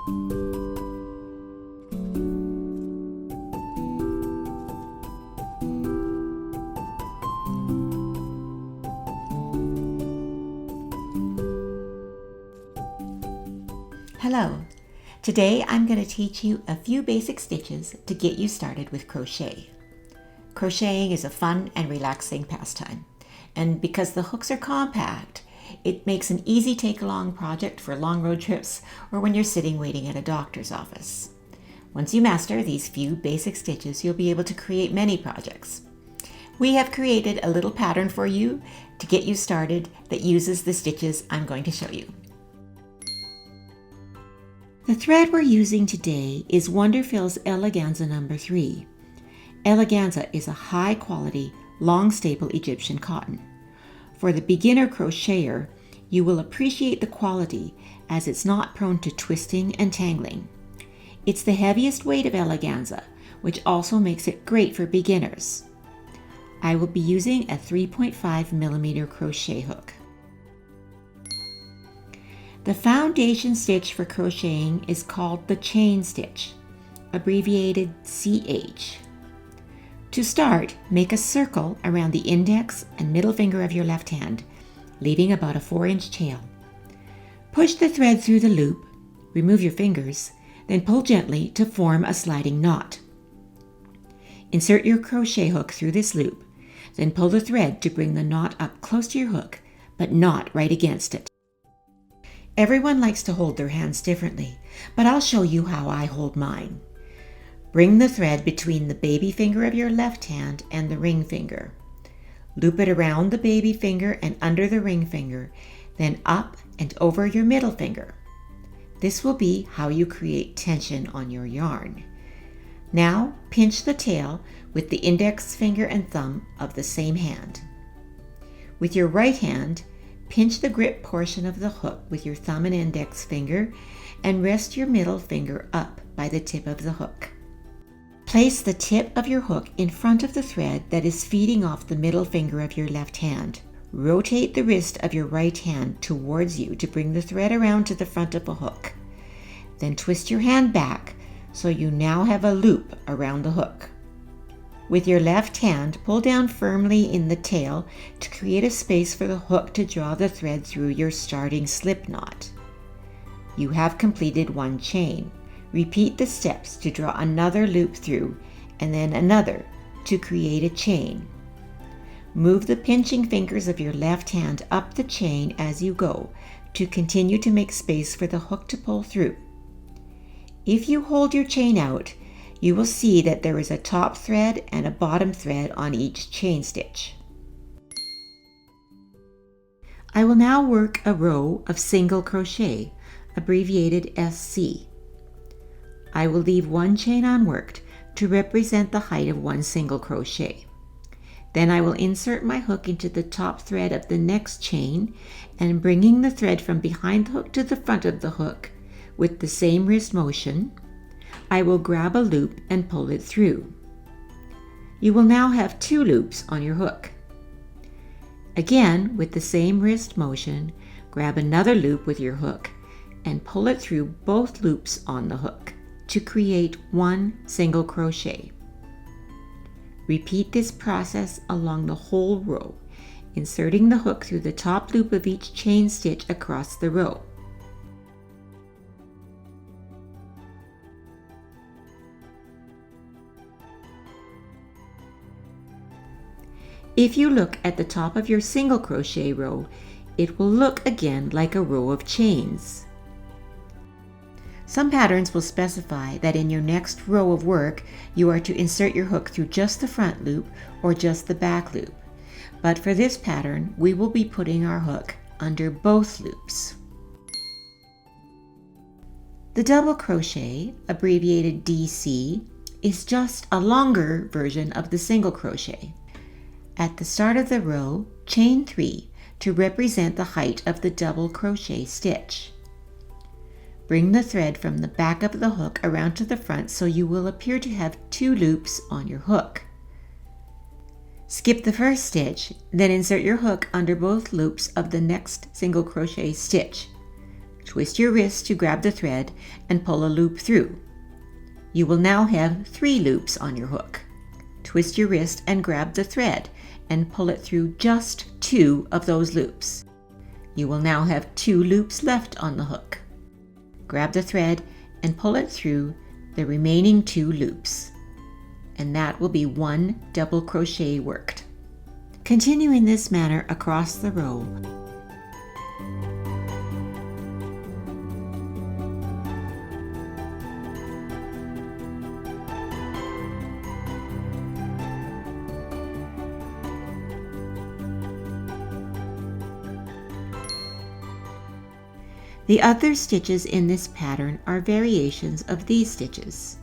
Hello! Today I'm going to teach you a few basic stitches to get you started with crochet. Crocheting is a fun and relaxing pastime, and because the hooks are compact, it makes an easy take-along project for long road trips or when you're sitting waiting at a doctor's office. Once you master these few basic stitches, you'll be able to create many projects. We have created a little pattern for you to get you started that uses the stitches I'm going to show you. The thread we're using today is WonderFil's Eleganza number 3. Eleganza is a high-quality, long-staple Egyptian cotton. For the beginner crocheter, you will appreciate the quality as it's not prone to twisting and tangling. It's the heaviest weight of Eleganza, which also makes it great for beginners. I will be using a 3.5mm crochet hook. The foundation stitch for crocheting is called the chain stitch, abbreviated CH. To start, make a circle around the index and middle finger of your left hand, leaving about a 4-inch tail. Push the thread through the loop, remove your fingers, then pull gently to form a sliding knot. Insert your crochet hook through this loop, then pull the thread to bring the knot up close to your hook, but not right against it. Everyone likes to hold their hands differently, but I'll show you how I hold mine. Bring the thread between the baby finger of your left hand and the ring finger. Loop it around the baby finger and under the ring finger, then up and over your middle finger. This will be how you create tension on your yarn. Now pinch the tail with the index finger and thumb of the same hand. With your right hand, pinch the grip portion of the hook with your thumb and index finger and rest your middle finger up by the tip of the hook. Place the tip of your hook in front of the thread that is feeding off the middle finger of your left hand. Rotate the wrist of your right hand towards you to bring the thread around to the front of the hook. Then twist your hand back so you now have a loop around the hook. With your left hand, pull down firmly in the tail to create a space for the hook to draw the thread through your starting slip knot. You have completed one chain. Repeat the steps to draw another loop through and then another to create a chain. Move the pinching fingers of your left hand up the chain as you go to continue to make space for the hook to pull through. If you hold your chain out, you will see that there is a top thread and a bottom thread on each chain stitch. I will now work a row of single crochet, abbreviated SC. I will leave one chain unworked to represent the height of one single crochet. Then I will insert my hook into the top thread of the next chain and bringing the thread from behind the hook to the front of the hook with the same wrist motion, I will grab a loop and pull it through. You will now have 2 loops on your hook. Again, with the same wrist motion, grab another loop with your hook and pull it through both loops on the hook to create one single crochet. Repeat this process along the whole row, inserting the hook through the top loop of each chain stitch across the row. If you look at the top of your single crochet row, it will look again like a row of chains. Some patterns will specify that in your next row of work, you are to insert your hook through just the front loop or just the back loop. But for this pattern, we will be putting our hook under both loops. The double crochet, abbreviated DC, is just a longer version of the single crochet. At the start of the row, chain 3 to represent the height of the double crochet stitch. Bring the thread from the back of the hook around to the front so you will appear to have 2 loops on your hook. Skip the first stitch, then insert your hook under both loops of the next single crochet stitch. Twist your wrist to grab the thread and pull a loop through. You will now have 3 loops on your hook. Twist your wrist and grab the thread and pull it through just 2 of those loops. You will now have 2 loops left on the hook. Grab the thread and pull it through the remaining 2 loops. And that will be 1 double crochet worked. Continue in this manner across the row. The other stitches in this pattern are variations of these stitches.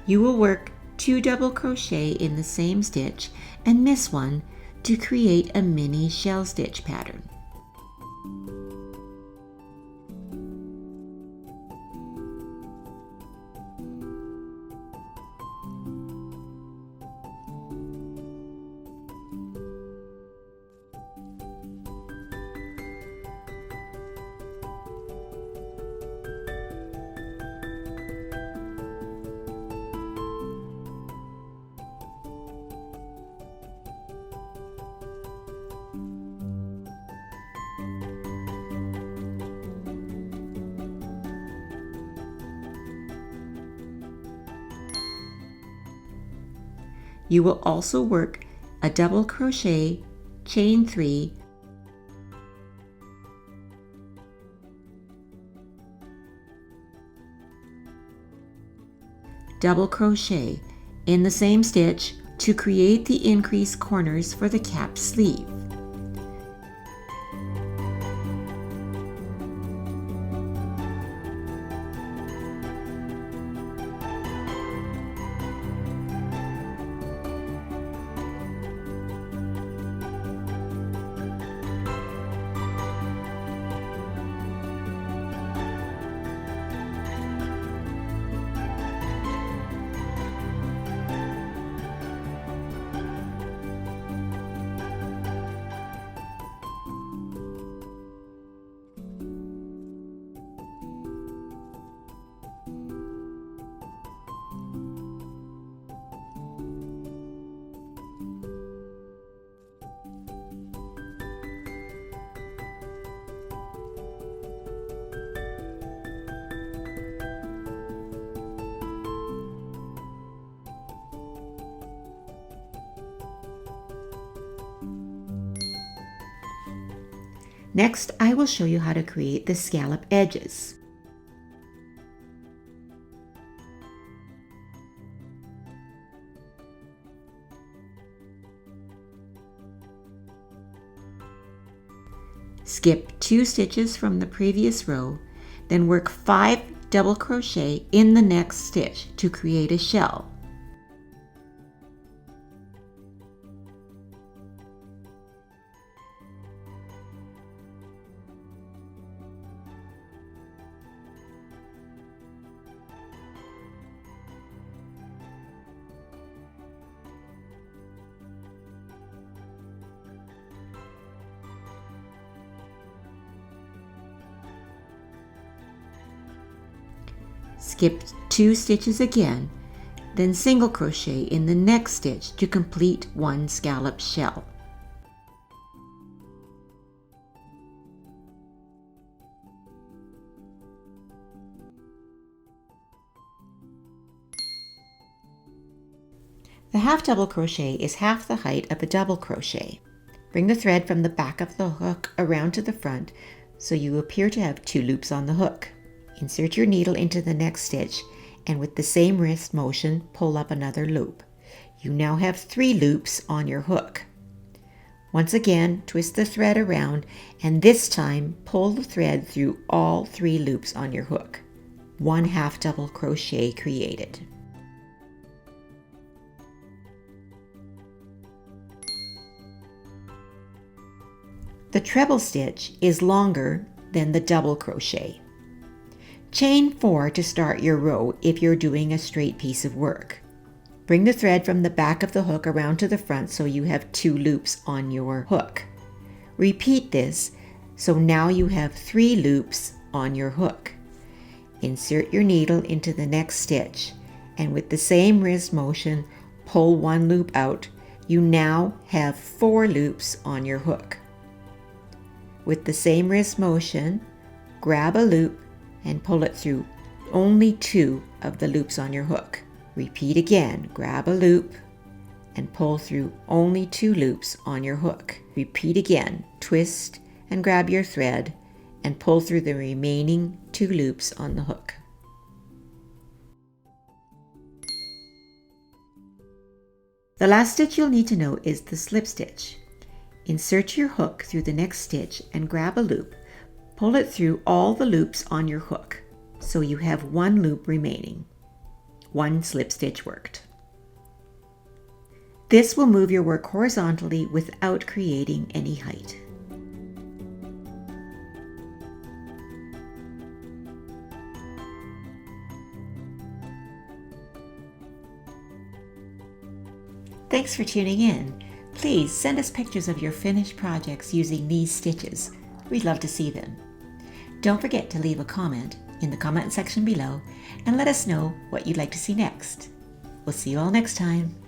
You will work 2 double crochet in the same stitch and miss one to create a mini shell stitch pattern. You will also work a double crochet, chain 3, double crochet in the same stitch to create the increased corners for the cap sleeve. Next, I will show you how to create the scallop edges. Skip 2 stitches from the previous row, then work 5 double crochet in the next stitch to create a shell. Skip 2 stitches again, then single crochet in the next stitch to complete 1 scallop shell. The half double crochet is half the height of a double crochet. Bring the thread from the back of the hook around to the front so you appear to have 2 loops on the hook. Insert your needle into the next stitch and with the same wrist motion, pull up another loop. You now have 3 loops on your hook. Once again, twist the thread around and this time pull the thread through all 3 loops on your hook. 1 half double crochet created. The treble stitch is longer than the double crochet. Chain 4 to start your row if you're doing a straight piece of work. Bring the thread from the back of the hook around to the front so you have 2 loops on your hook. Repeat this so now you have 3 loops on your hook. Insert your needle into the next stitch, and with the same wrist motion, pull one loop out. You now have 4 loops on your hook. With the same wrist motion, grab a loop and pull it through only 2 of the loops on your hook. Repeat again, grab a loop and pull through only 2 loops on your hook. Repeat again, twist and grab your thread and pull through the remaining 2 loops on the hook. The last stitch you'll need to know is the slip stitch. Insert your hook through the next stitch and grab a loop. Pull it through all the loops on your hook, so you have 1 loop remaining. 1 slip stitch worked. This will move your work horizontally without creating any height. Thanks for tuning in. Please send us pictures of your finished projects using these stitches. We'd love to see them. Don't forget to leave a comment in the comment section below and let us know what you'd like to see next. We'll see you all next time.